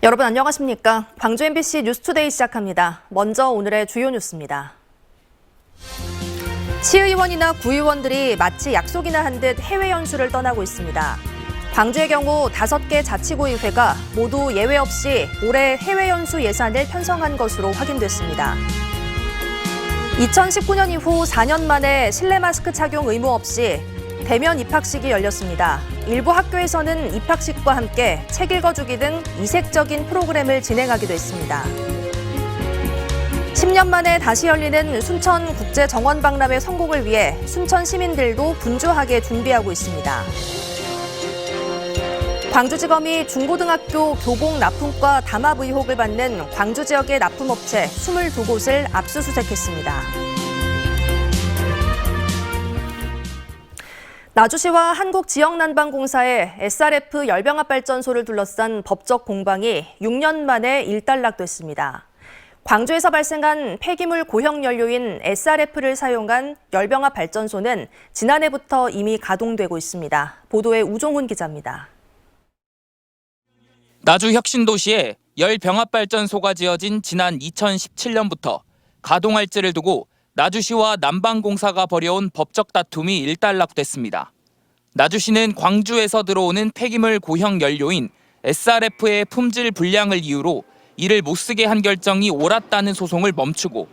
여러분 안녕하십니까? 광주 MBC 뉴스투데이 시작합니다. 먼저 오늘의 주요 뉴스입니다. 시의원이나 구의원들이 마치 약속이나 한 듯 해외 연수를 떠나고 있습니다. 광주의 경우 5개 자치구의회가 모두 예외 없이 올해 해외 연수 예산을 편성한 것으로 확인됐습니다. 2019년 이후 4년 만에 실내 마스크 착용 의무 없이 대면 입학식이 열렸습니다. 일부 학교에서는 입학식과 함께 책 읽어주기 등 이색적인 프로그램을 진행하기도 했습니다. 10년 만에 다시 열리는 순천국제정원박람회 성공을 위해 순천 시민들도 분주하게 준비하고 있습니다. 광주지검이 중고등학교 교복 납품과 담합 의혹을 받는 광주 지역의 납품업체 22곳을 압수수색했습니다. 나주시와 한국지역난방공사의 SRF 열병합발전소를 둘러싼 법적 공방이 6년 만에 일단락됐습니다. 광주에서 발생한 폐기물 고형 연료인 SRF를 사용한 열병합발전소는 지난해부터 이미 가동되고 있습니다. 보도에 우종훈 기자입니다. 나주 혁신도시에 열병합발전소가 지어진 지난 2017년부터 가동할지를 두고 나주시와 난방공사가 벌여온 법적 다툼이 일단락됐습니다. 나주시는 광주에서 들어오는 폐기물 고형 연료인 SRF의 품질 불량을 이유로 이를 못쓰게 한 결정이 옳았다는 소송을 멈추고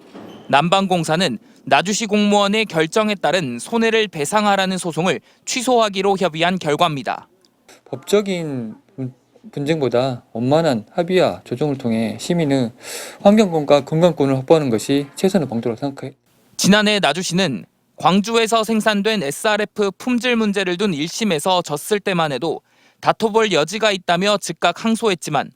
난방공사는 나주시 공무원의 결정에 따른 손해를 배상하라는 소송을 취소하기로 협의한 결과입니다. 법적인 분쟁보다 원만한 합의와 조정을 통해 시민의 환경권과 건강권을 확보하는 것이 최선의 방도라고 생각해요. 지난해 나주시는 광주에서 생산된 SRF 품질 문제를 둔 1심에서 졌을 때만 해도 다퉈볼 여지가 있다며 즉각 항소했지만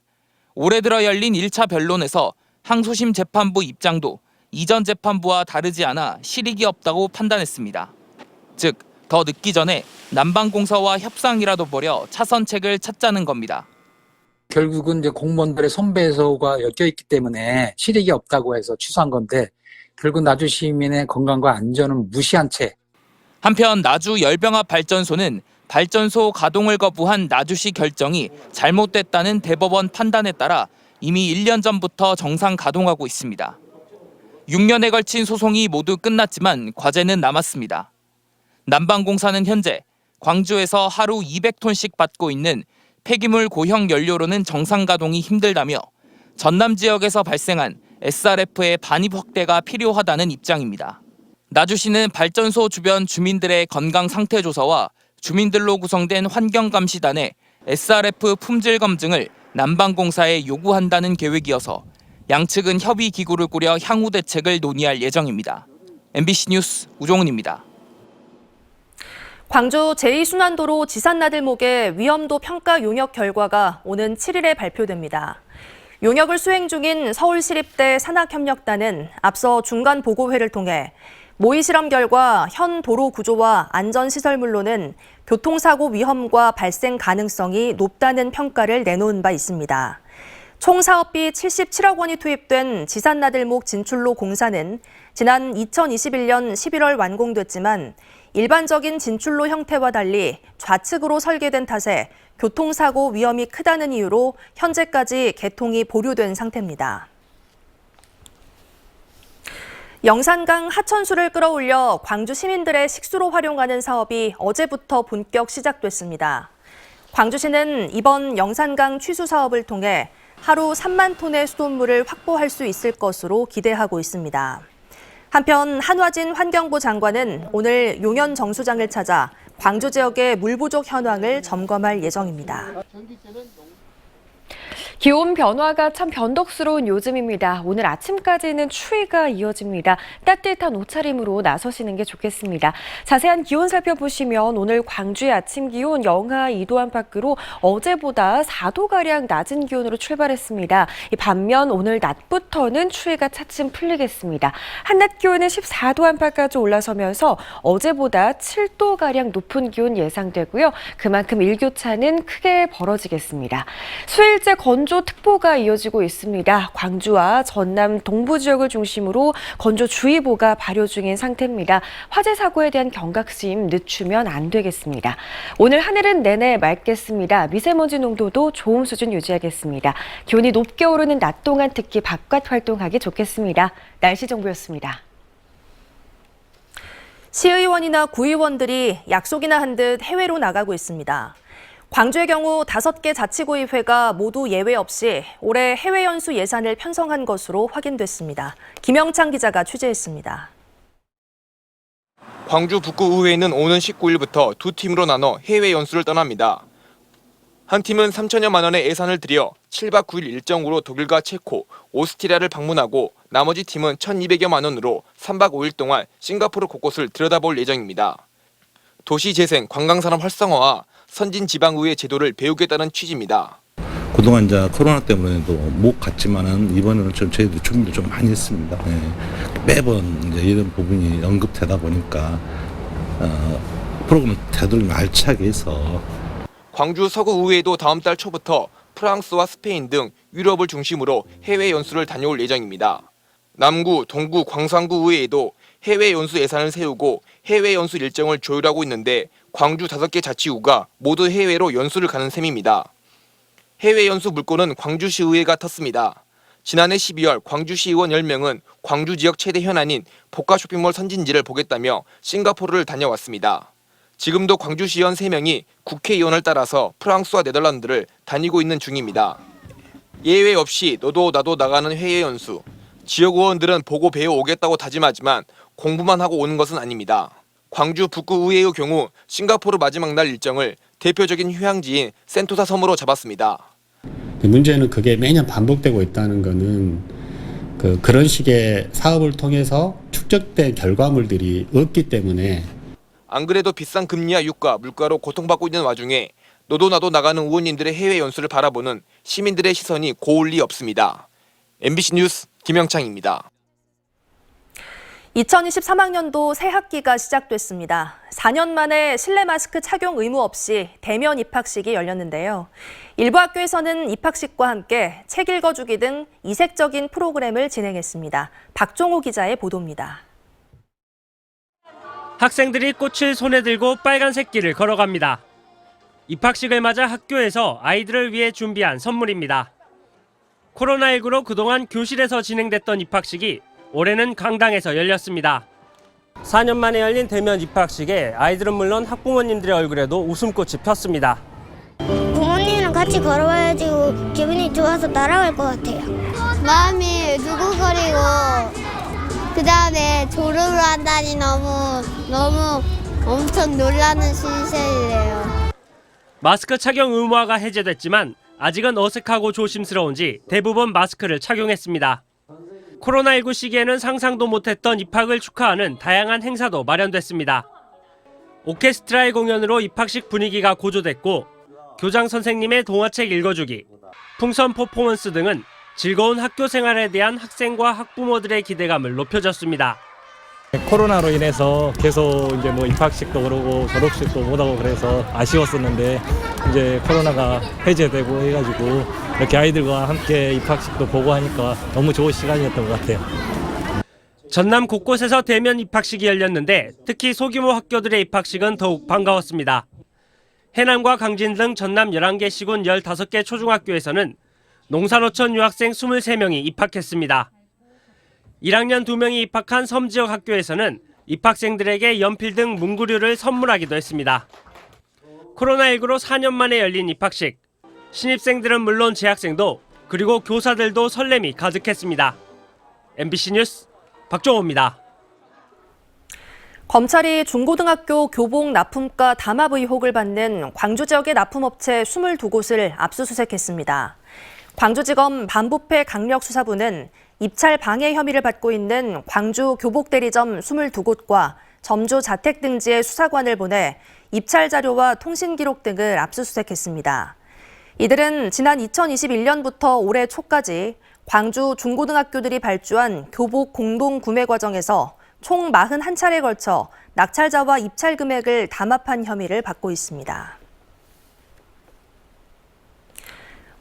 올해 들어 열린 1차 변론에서 항소심 재판부 입장도 이전 재판부와 다르지 않아 실익이 없다고 판단했습니다. 즉, 더 늦기 전에 난방공사와 협상이라도 벌여 차선책을 찾자는 겁니다. 결국은 이제 공무원들의 손배소가 엮여 있기 때문에 실익이 없다고 해서 취소한 건데 결국 나주 시민의 건강과 안전은 무시한 채. 한편 나주 열병합 발전소는 발전소 가동을 거부한 나주시 결정이 잘못됐다는 대법원 판단에 따라 이미 1년 전부터 정상 가동하고 있습니다. 6년에 걸친 소송이 모두 끝났지만 과제는 남았습니다. 난방공사는 현재 광주에서 하루 200톤씩 받고 있는 폐기물 고형 연료로는 정상 가동이 힘들다며 전남 지역에서 발생한 SRF의 반입 확대가 필요하다는 입장입니다. 나주시는 발전소 주변 주민들의 건강 상태 조사와 주민들로 구성된 환경감시단에 SRF 품질 검증을 난방공사에 요구한다는 계획이어서 양측은 협의 기구를 꾸려 향후 대책을 논의할 예정입니다. MBC 뉴스 우종훈입니다. 광주 제2순환도로 지산나들목의 위험도 평가 용역 결과가 오는 7일에 발표됩니다. 용역을 수행 중인 서울시립대 산학협력단은 앞서 중간 보고회를 통해 모의 실험 결과 현 도로 구조와 안전시설물로는 교통사고 위험과 발생 가능성이 높다는 평가를 내놓은 바 있습니다. 총 사업비 77억 원이 투입된 지산나들목 진출로 공사는 지난 2021년 11월 완공됐지만 일반적인 진출로 형태와 달리 좌측으로 설계된 탓에 교통사고 위험이 크다는 이유로 현재까지 개통이 보류된 상태입니다. 영산강 하천수를 끌어올려 광주 시민들의 식수로 활용하는 사업이 어제부터 본격 시작됐습니다. 광주시는 이번 영산강 취수 사업을 통해 하루 3만 톤의 수돗물을 확보할 수 있을 것으로 기대하고 있습니다. 한편 한화진 환경부 장관은 오늘 용현 정수장을 찾아 광주 지역의 물 부족 현황을 점검할 예정입니다. 기온 변화가 참 변덕스러운 요즘입니다. 오늘 아침까지는 추위가 이어집니다. 따뜻한 옷차림으로 나서시는 게 좋겠습니다. 자세한 기온 살펴보시면 오늘 광주의 아침 기온 영하 2도 안팎으로 어제보다 4도가량 낮은 기온으로 출발했습니다. 반면 오늘 낮부터는 추위가 차츰 풀리겠습니다. 한낮 기온은 14도 안팎까지 올라서면서 어제보다 7도가량 높은 기온 예상되고요. 그만큼 일교차는 크게 벌어지겠습니다. 수일째 건조 건조특보가 이어지고 있습니다. 광주와 전남 동부 지역을 중심으로 건조주의보가 발효 중인 상태입니다. 화재 사고에 대한 경각심 늦추면 안 되겠습니다. 오늘 하늘은 내내 맑겠습니다. 미세먼지 농도도 좋은 수준 유지하겠습니다. 기온이 높게 오르는 낮 동안 특히 바깥 활동하기 좋겠습니다. 날씨 정보였습니다. 시의원이나 구의원들이 약속이나 한 듯 해외로 나가고 있습니다. 광주의 경우 5개 자치구의회가 모두 예외 없이 올해 해외 연수 예산을 편성한 것으로 확인됐습니다. 김영창 기자가 취재했습니다. 광주 북구의회는 오는 19일부터 두 팀으로 나눠 해외 연수를 떠납니다. 한 팀은 3천여만 원의 예산을 들여 7박 9일 일정으로 독일과 체코, 오스트리아를 방문하고 나머지 팀은 1,200여만 원으로 3박 5일 동안 싱가포르 곳곳을 들여다볼 예정입니다. 도시재생, 관광산업 활성화와 선진지방의회 제도를 배우겠다는 취지입니다. 그동안 이제 코로나 때문에도 못 갔지만은 이번에는 좀 저희도 준비를 좀 많이 했습니다. 네. 매번 이제 이런 부분이 언급되다 보니까 프로그램을 되도록 알차게 해서. 광주 서구의회도 다음 달 초부터 프랑스와 스페인 등 유럽을 중심으로 해외 연수를 다녀올 예정입니다. 남구, 동구, 광산구 의회에도 해외 연수 예산을 세우고 해외 연수 일정을 조율하고 있는데 광주 5개 자치구가 모두 해외로 연수를 가는 셈입니다. 해외 연수 물꼬는 광주시의회가 텄습니다. 지난해 12월 광주시의원 10명은 광주 지역 최대 현안인 복합 쇼핑몰 선진지를 보겠다며 싱가포르를 다녀왔습니다. 지금도 광주시의원 3명이 국회의원을 따라서 프랑스와 네덜란드를 다니고 있는 중입니다. 예외 없이 너도 나도 나가는 해외 연수. 지역 의원들은 보고 배워 오겠다고 다짐하지만 공부만 하고 오는 것은 아닙니다. 광주 북구의회의 경우 싱가포르 마지막 날 일정을 대표적인 휴양지인 센토사 섬으로 잡았습니다. 문제는 그게 매년 반복되고 있다는 거는 그런 식의 사업을 통해서 축적된 결과물들이 없기 때문에. 안 그래도 비싼 금리와 유가, 물가로 고통받고 있는 와중에 너도 나도 나가는 의원님들의 해외 연수를 바라보는 시민들의 시선이 고울 리 없습니다. MBC 뉴스 김영창입니다. 2023학년도 새 학기가 시작됐습니다. 4년 만에 실내 마스크 착용 의무 없이 대면 입학식이 열렸는데요. 일부 학교에서는 입학식과 함께 책 읽어주기 등 이색적인 프로그램을 진행했습니다. 박종호 기자의 보도입니다. 학생들이 꽃을 손에 들고 빨간색 길을 걸어갑니다. 입학식을 맞아 학교에서 아이들을 위해 준비한 선물입니다. 코로나19로 그동안 교실에서 진행됐던 입학식이 올해는 강당에서 열렸습니다. 4년 만에 열린 대면 입학식에 아이들은 물론 학부모님들의 얼굴에도 웃음꽃이 폈습니다. 부모님이랑 같이 걸어봐야지 기분이 좋아서 날아갈 것 같아요. 마음이 두근거리고 그다음에 졸업을 한다니 너무 엄청 놀라는 신세이래요. 마스크 착용 의무화가 해제됐지만 아직은 어색하고 조심스러운지 대부분 마스크를 착용했습니다. 코로나19 시기에는 상상도 못했던 입학을 축하하는 다양한 행사도 마련됐습니다. 오케스트라의 공연으로 입학식 분위기가 고조됐고 교장 선생님의 동화책 읽어주기, 풍선 퍼포먼스 등은 즐거운 학교 생활에 대한 학생과 학부모들의 기대감을 높여줬습니다. 코로나로 인해서 계속 이제 입학식도 그러고 졸업식도 못하고 그래서 아쉬웠었는데 이제 코로나가 해제되고 해가지고 이렇게 아이들과 함께 입학식도 보고 하니까 너무 좋은 시간이었던 것 같아요. 전남 곳곳에서 대면 입학식이 열렸는데 특히 소규모 학교들의 입학식은 더욱 반가웠습니다. 해남과 강진 등 전남 11개 시군 15개 초중학교에서는 농산어촌 유학생 23명이 입학했습니다. 1학년 2명이 입학한 섬 지역 학교에서는 입학생들에게 연필 등 문구류를 선물하기도 했습니다. 코로나19로 4년 만에 열린 입학식. 신입생들은 물론 재학생도 그리고 교사들도 설렘이 가득했습니다. MBC 뉴스 박종호입니다. 검찰이 중고등학교 교복 납품가 담합 의혹을 받는 광주 지역의 납품업체 22곳을 압수수색했습니다. 광주지검 반부패 강력수사부는 입찰 방해 혐의를 받고 있는 광주 교복대리점 22곳과 점주 자택 등지의 수사관을 보내 입찰 자료와 통신 기록 등을 압수수색했습니다. 이들은 지난 2021년부터 올해 초까지 광주 중고등학교들이 발주한 교복 공동 구매 과정에서 총 41차례에 걸쳐 낙찰자와 입찰 금액을 담합한 혐의를 받고 있습니다.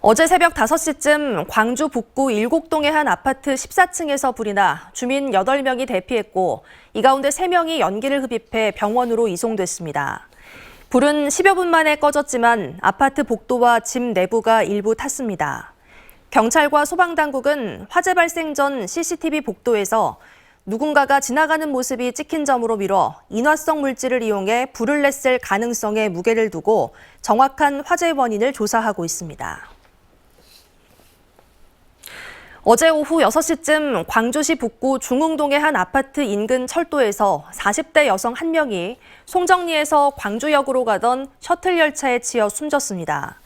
어제 새벽 5시쯤 광주 북구 일곡동의 한 아파트 14층에서 불이 나 주민 8명이 대피했고 이 가운데 3명이 연기를 흡입해 병원으로 이송됐습니다. 불은 10여 분 만에 꺼졌지만 아파트 복도와 집 내부가 일부 탔습니다. 경찰과 소방당국은 화재 발생 전 CCTV 복도에서 누군가가 지나가는 모습이 찍힌 점으로 미뤄 인화성 물질을 이용해 불을 냈을 가능성에 무게를 두고 정확한 화재 원인을 조사하고 있습니다. 어제 오후 6시쯤 광주시 북구 중흥동의 한 아파트 인근 철도에서 40대 여성 1명이 송정리에서 광주역으로 가던 셔틀 열차에 치여 숨졌습니다.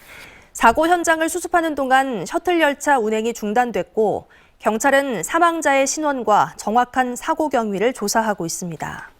사고 현장을 수습하는 동안 셔틀 열차 운행이 중단됐고 경찰은 사망자의 신원과 정확한 사고 경위를 조사하고 있습니다.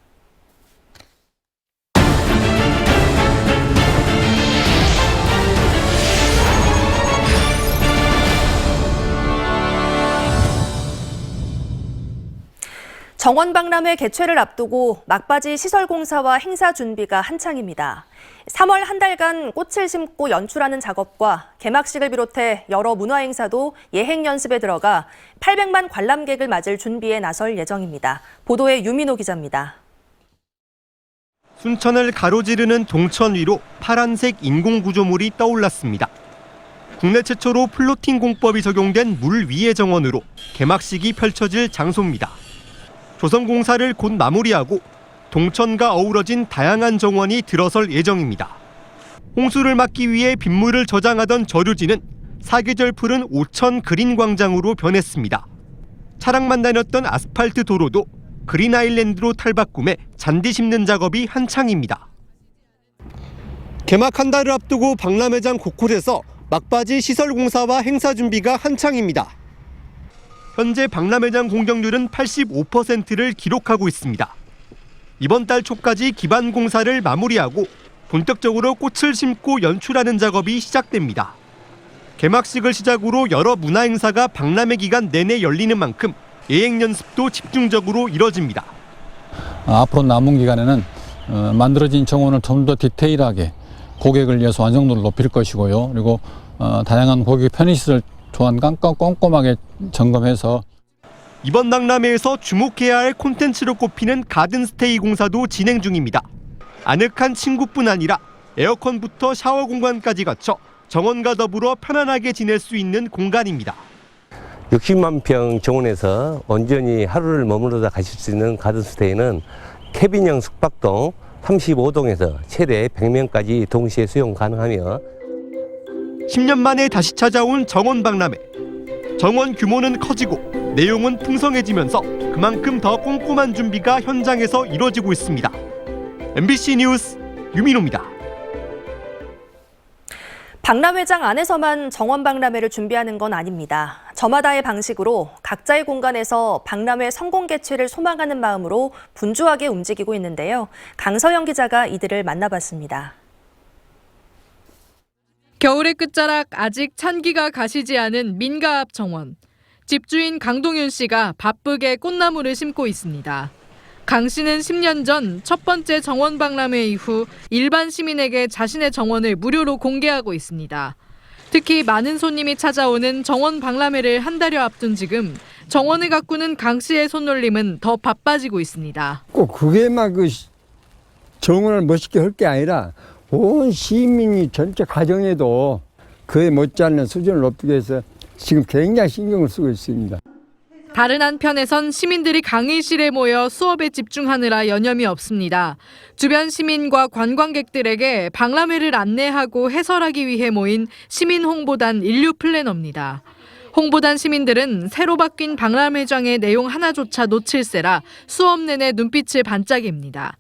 정원박람회 개최를 앞두고 막바지 시설공사와 행사 준비가 한창입니다. 3월 한 달간 꽃을 심고 연출하는 작업과 개막식을 비롯해 여러 문화행사도 예행 연습에 들어가 800만 관람객을 맞을 준비에 나설 예정입니다. 보도에 유민호 기자입니다. 순천을 가로지르는 동천 위로 파란색 인공구조물이 떠올랐습니다. 국내 최초로 플로팅 공법이 적용된 물 위의 정원으로 개막식이 펼쳐질 장소입니다. 조성공사를 곧 마무리하고 동천과 어우러진 다양한 정원이 들어설 예정입니다. 홍수를 막기 위해 빗물을 저장하던 저류지는 사계절 푸른 오천 그린광장으로 변했습니다. 차량만 다녔던 아스팔트 도로도 그린 아일랜드로 탈바꿈해 잔디 심는 작업이 한창입니다. 개막 한 달을 앞두고 박람회장 곳곳에서 막바지 시설공사와 행사 준비가 한창입니다. 현재 박람회장 공정률은 85%를 기록하고 있습니다. 이번 달 초까지 기반 공사를 마무리하고 본격적으로 꽃을 심고 연출하는 작업이 시작됩니다. 개막식을 시작으로 여러 문화행사가 박람회 기간 내내 열리는 만큼 예행 연습도 집중적으로 이뤄집니다. 앞으로 남은 기간에는 만들어진 정원을 좀 더 디테일하게 고객을 위해서 완성도를 높일 것이고요. 그리고 다양한 고객 편의시설 또한 꼼꼼하게 점검해서 이번 박람회에서 주목해야 할 콘텐츠로 꼽히는 가든스테이 공사도 진행 중입니다. 아늑한 침구뿐 아니라 에어컨부터 샤워 공간까지 갖춰 정원과 더불어 편안하게 지낼 수 있는 공간입니다. 60만 평 정원에서 온전히 하루를 머무르다 가실 수 있는 가든스테이는 캐빈형 숙박동 35동에서 최대 100명까지 동시에 수용 가능하며 10년 만에 다시 찾아온 정원 박람회. 정원 규모는 커지고 내용은 풍성해지면서 그만큼 더 꼼꼼한 준비가 현장에서 이뤄지고 있습니다. MBC 뉴스 유민호입니다. 박람회장 안에서만 정원 박람회를 준비하는 건 아닙니다. 저마다의 방식으로 각자의 공간에서 박람회 성공 개최를 소망하는 마음으로 분주하게 움직이고 있는데요. 강서영 기자가 이들을 만나봤습니다. 겨울의 끝자락 아직 찬기가 가시지 않은 민가 앞 정원. 집주인 강동윤 씨가 바쁘게 꽃나무를 심고 있습니다. 강 씨는 10년 전 첫 번째 정원 박람회 이후 일반 시민에게 자신의 정원을 무료로 공개하고 있습니다. 특히 많은 손님이 찾아오는 정원 박람회를 한 달여 앞둔 지금 정원을 가꾸는 강 씨의 손놀림은 더 바빠지고 있습니다. 꼭 그게 막 그 정원을 멋있게 할 게 아니라 온 시민이 전체 가정에도 그에 못지않는 수준을 높이기 위해서 지금 굉장히 신경을 쓰고 있습니다. 다른 한편에선 시민들이 강의실에 모여 수업에 집중하느라 여념이 없습니다. 주변 시민과 관광객들에게 박람회를 안내하고 해설하기 위해 모인 시민 홍보단 인류 플래너입니다. 홍보단 시민들은 새로 바뀐 박람회장의 내용 하나조차 놓칠세라 수업 내내 눈빛을 반짝입니다.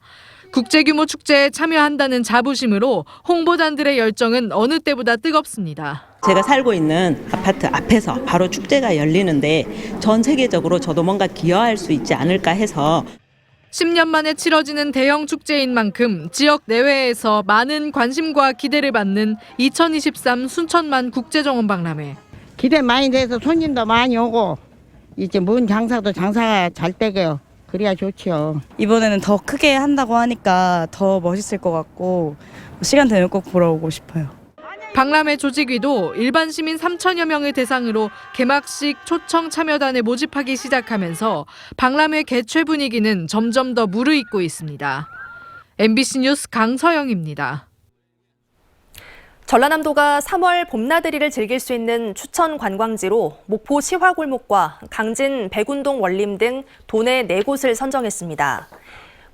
국제규모 축제에 참여한다는 자부심으로 홍보단들의 열정은 어느 때보다 뜨겁습니다. 제가 살고 있는 아파트 앞에서 바로 축제가 열리는데 전 세계적으로 저도 뭔가 기여할 수 있지 않을까 해서 10년 만에 치러지는 대형 축제인 만큼 지역 내외에서 많은 관심과 기대를 받는 2023 순천만 국제정원 박람회. 기대 많이 돼서 손님도 많이 오고 이제 뭔 장사도 장사가 잘 되고요. 그래야 좋죠. 이번에는 더 크게 한다고 하니까 더 멋있을 것 같고 시간 되면 꼭 보러 오고 싶어요. 박람회 조직위도 일반 시민 3천여 명을 대상으로 개막식 초청 참여단을 모집하기 시작하면서 박람회 개최 분위기는 점점 더 무르익고 있습니다. MBC 뉴스 강서영입니다. 전라남도가 3월 봄나들이를 즐길 수 있는 추천 관광지로 목포 시화골목과 강진 백운동 원림 등 도내 4곳을 선정했습니다.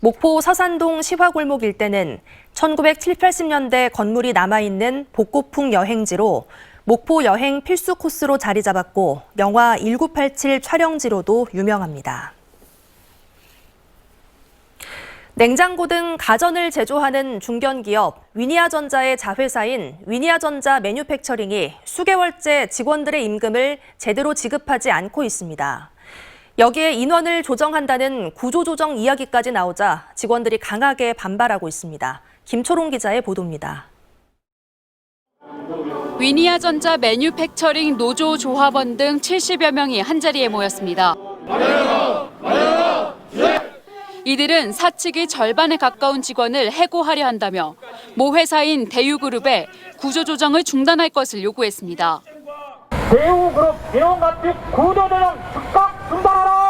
목포 서산동 시화골목 일대는 1970, 80년대 건물이 남아있는 복고풍 여행지로 목포 여행 필수 코스로 자리 잡았고 영화 1987 촬영지로도 유명합니다. 냉장고 등 가전을 제조하는 중견기업 위니아전자의 자회사인 위니아전자 매뉴팩처링이 수개월째 직원들의 임금을 제대로 지급하지 않고 있습니다. 여기에 인원을 조정한다는 구조조정 이야기까지 나오자 직원들이 강하게 반발하고 있습니다. 김초롱 기자의 보도입니다. 위니아전자 매뉴팩처링 노조 조합원 등 70여 명이 한자리에 모였습니다. 이들은 사측이 절반에 가까운 직원을 해고하려 한다며 모 회사인 대유그룹에 구조조정을 중단할 것을 요구했습니다. 대우그룹 민원가tik 구조조정 즉각 중단하라!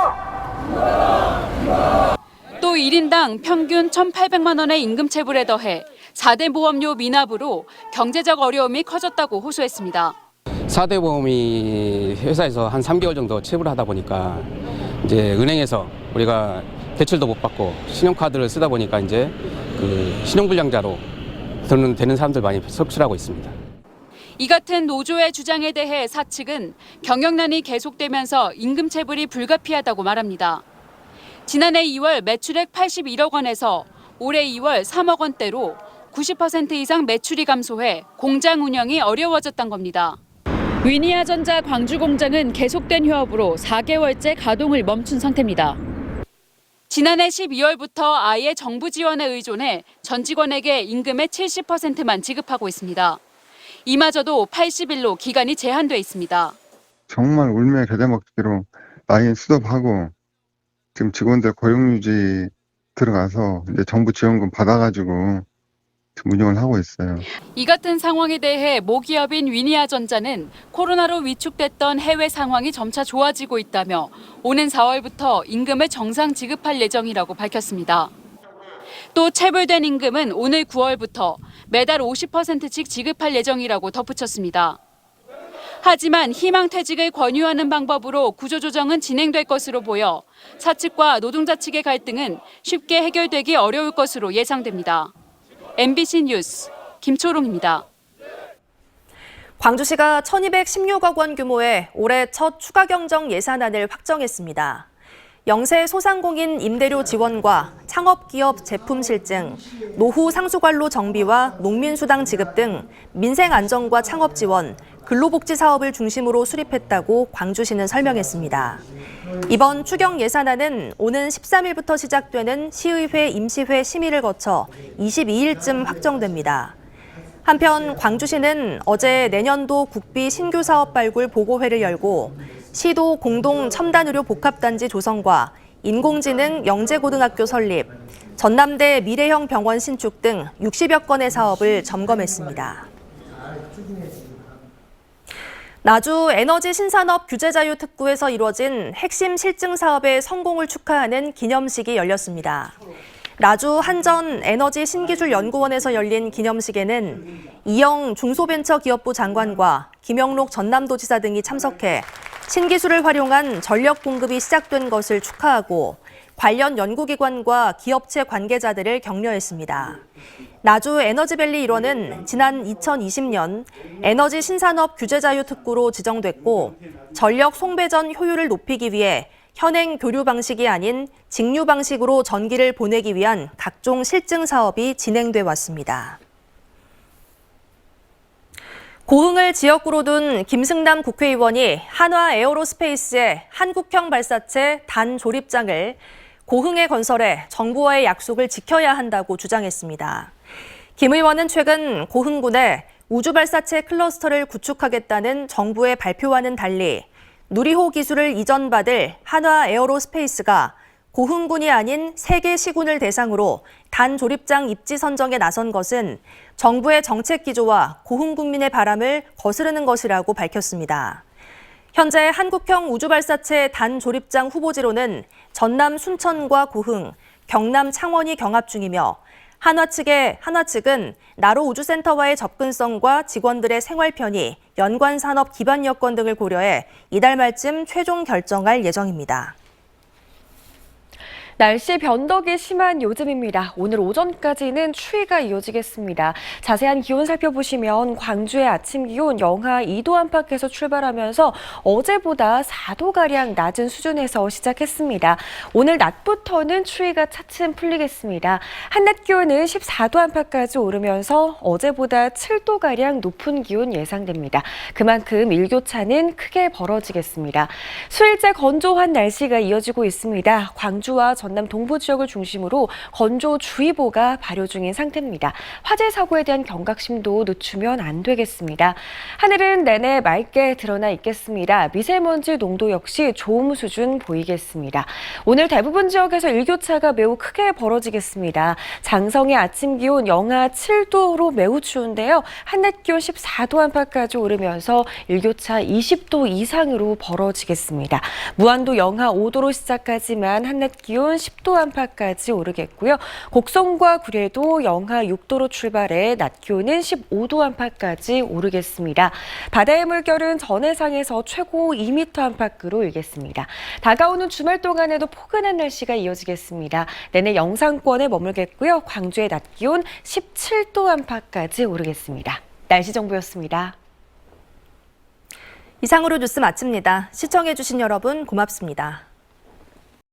또 1인당 평균 1,800만 원의 임금 체불에 더해 4대 보험료 미납으로 경제적 어려움이 커졌다고 호소했습니다. 4대 보험이 회사에서 한 3개월 정도 체불하다 보니까 이제 은행에서 우리가 대출도 못 받고 신용카드를 쓰다 보니까 이제 그 신용불량자로 되는 사람들 많이 속출하고 있습니다. 이 같은 노조의 주장에 대해 사측은 경영난이 계속되면서 임금 체불이 불가피하다고 말합니다. 지난해 2월 매출액 81억 원에서 올해 2월 3억 원대로 90% 이상 매출이 감소해 공장 운영이 어려워졌던 겁니다. 위니아전자 광주 공장은 계속된 휴업으로 4개월째 가동을 멈춘 상태입니다. 지난해 12월부터 아예 정부 지원에 의존해 전 직원에게 임금의 70%만 지급하고 있습니다. 이마저도 80일로 기간이 제한돼 있습니다. 정말 울며 겨자 먹기로 라인 수습하고 지금 직원들 고용유지 들어가서 이제 정부 지원금 받아가지고 지금 운영을 하고 있어요. 이 같은 상황에 대해 모기업인 위니아전자는 코로나로 위축됐던 해외 상황이 점차 좋아지고 있다며 오는 4월부터 임금을 정상 지급할 예정이라고 밝혔습니다. 또 체불된 임금은 오늘 9월부터 매달 50%씩 지급할 예정이라고 덧붙였습니다. 하지만 희망퇴직을 권유하는 방법으로 구조조정은 진행될 것으로 보여 사측과 노동자 측의 갈등은 쉽게 해결되기 어려울 것으로 예상됩니다. MBC 뉴스 김초롱입니다. 광주시가 1,216억 원 규모의 올해 첫 추가 경정 예산안을 확정했습니다. 영세 소상공인 임대료 지원과 창업기업 제품 실증, 노후 상수관로 정비와 농민수당 지급 등 민생 안정과 창업 지원, 근로복지 사업을 중심으로 수립했다고 광주시는 설명했습니다. 이번 추경 예산안은 오는 13일부터 시작되는 시의회 임시회 심의를 거쳐 22일쯤 확정됩니다. 한편 광주시는 어제 내년도 국비 신규 사업 발굴 보고회를 열고 시도 공동 첨단의료 복합단지 조성과 인공지능 영재고등학교 설립, 전남대 미래형 병원 신축 등 60여 건의 사업을 점검했습니다. 나주 에너지 신산업 규제자유 특구에서 이루어진 핵심 실증 사업의 성공을 축하하는 기념식이 열렸습니다. 나주 한전 에너지 신기술 연구원에서 열린 기념식에는 이영 중소벤처기업부 장관과 김영록 전남도지사 등이 참석해 신기술을 활용한 전력 공급이 시작된 것을 축하하고 관련 연구기관과 기업체 관계자들을 격려했습니다. 나주 에너지밸리 1호는 지난 2020년 에너지 신산업 규제자유 특구로 지정됐고 전력 송배전 효율을 높이기 위해 현행 교류 방식이 아닌 직류 방식으로 전기를 보내기 위한 각종 실증 사업이 진행돼 왔습니다. 고흥을 지역구로 둔 김승남 국회의원이 한화 에어로스페이스의 한국형 발사체 단 조립장을 고흥에 건설해 정부와의 약속을 지켜야 한다고 주장했습니다. 김 의원은 최근 고흥군에 우주발사체 클러스터를 구축하겠다는 정부의 발표와는 달리 누리호 기술을 이전받을 한화 에어로스페이스가 고흥군이 아닌 3개 시군을 대상으로 단조립장 입지 선정에 나선 것은 정부의 정책 기조와 고흥 국민의 바람을 거스르는 것이라고 밝혔습니다. 현재 한국형 우주발사체 단조립장 후보지로는 전남 순천과 고흥, 경남 창원이 경합 중이며 한화 측은 나로 우주센터와의 접근성과 직원들의 생활 편의, 연관 산업 기반 여건 등을 고려해 이달 말쯤 최종 결정할 예정입니다. 날씨 변덕이 심한 요즘입니다. 오늘 오전까지는 추위가 이어지겠습니다. 자세한 기온 살펴보시면 광주의 아침 기온 영하 2도 안팎에서 출발하면서 어제보다 4도가량 낮은 수준에서 시작했습니다. 오늘 낮부터는 추위가 차츰 풀리겠습니다. 한낮 기온은 14도 안팎까지 오르면서 어제보다 7도가량 높은 기온 예상됩니다. 그만큼 일교차는 크게 벌어지겠습니다. 수일째 건조한 날씨가 이어지고 있습니다. 광주와 전남 동부 지역을 중심으로 건조주의보가 발효 중인 상태입니다. 화재 사고에 대한 경각심도 늦추면 안 되겠습니다. 하늘은 내내 맑게 드러나 있겠습니다. 미세먼지 농도 역시 좋음 수준 보이겠습니다. 오늘 대부분 지역에서 일교차가 매우 크게 벌어지겠습니다. 장성의 아침 기온 영하 7도로 매우 추운데요. 한낮 기온 14도 안팎까지 오르면서 일교차 20도 이상으로 벌어지겠습니다. 무안도 영하 5도로 시작하지만 한낮 기온 10도 안팎까지 오르겠고요. 곡성과 구례도 영하 6도로 출발해 낮 기온은 15도 안팎까지 오르겠습니다. 바다의 물결은 전해상에서 최고 2m 안팎으로 일겠습니다. 다가오는 주말 동안에도 포근한 날씨가 이어지겠습니다. 내내 영상권에 머물겠고요. 광주의 낮 기온 17도 안팎까지 오르겠습니다. 날씨 정보였습니다. 이상으로 뉴스 마칩니다. 시청해주신 여러분 고맙습니다.